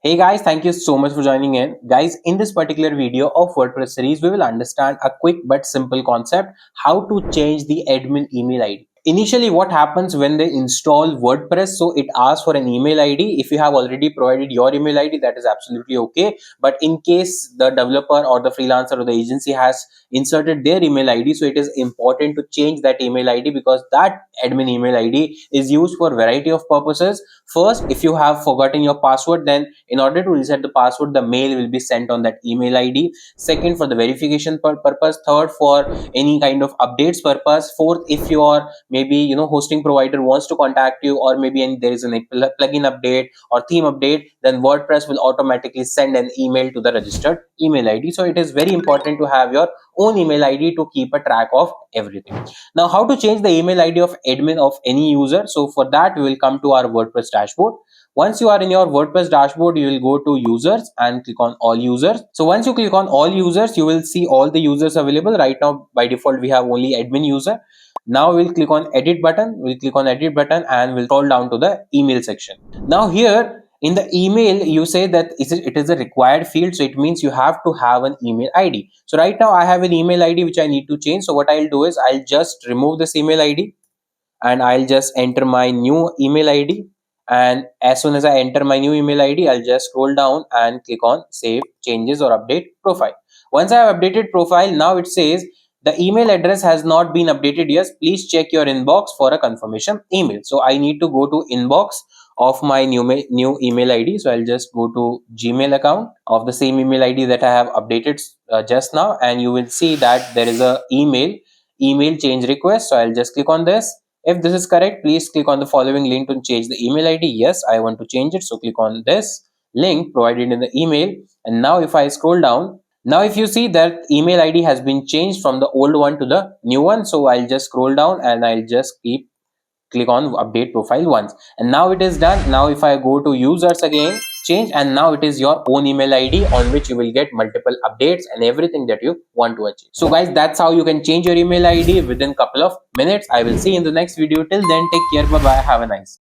Hey guys, thank you so much for joining in. Guys, in this particular video of WordPress series, we will understand a quick but simple concept, how to change the admin email ID. Initially, what happens when they install WordPress? So it asks for an email ID. If you have already provided your email ID, that is absolutely okay. But in case the developer or the freelancer or the agency has inserted their email ID, so it is important to change that email ID because that admin email ID is used for a variety of purposes. First, if you have forgotten your password, then in order to reset the password, the mail will be sent on that email ID. Second, for the verification purpose. Third, for any kind of updates purpose. Fourth, if your maybe hosting provider wants to contact you, or maybe there is a plugin update or theme update, then WordPress will automatically send an email to the registered email ID. So it is very important to have your own email ID to keep a track of everything. Now, how to change the email ID of admin of any user? So for that, we will come to our WordPress dashboard. Once you are in your WordPress dashboard, you will go to users and click on all users. So once you click on all users, you will see all the users available. Right now, by default, we have only admin user. Now we'll click on edit button. We'll click on edit button and we'll scroll down to the email section. Now here in the email, you say that it is a required field. So it means you have to have an email ID. So right now I have an email ID which I need to change. So what I'll do is I'll just remove this email ID and I'll just enter my new email ID. And as soon as I enter my new email ID, I'll just scroll down and click on save changes or update profile. Once I have updated profile, now it says the email address has not been updated. Yes, please check your inbox for a confirmation email. So I need to go to inbox of my new email ID. So I'll just go to Gmail account of the same email ID that I have updated just now, and you will see that there is a email change request. So I'll just click on this. If this is correct, please click on the following link to change the email ID. Yes, I want to change it. So click on this link provided in the email. And now if I scroll down, now if you see that email ID has been changed from the old one to the new one. So I'll just scroll down and I'll just click on update profile once. And now it is done. Now if I go to users again, change, and now it is your own email ID on which you will get multiple updates and everything that you want to achieve. So guys, that's how you can change your email ID within couple of minutes. I will see you in the next video. Till then, take care. Bye bye. Have a nice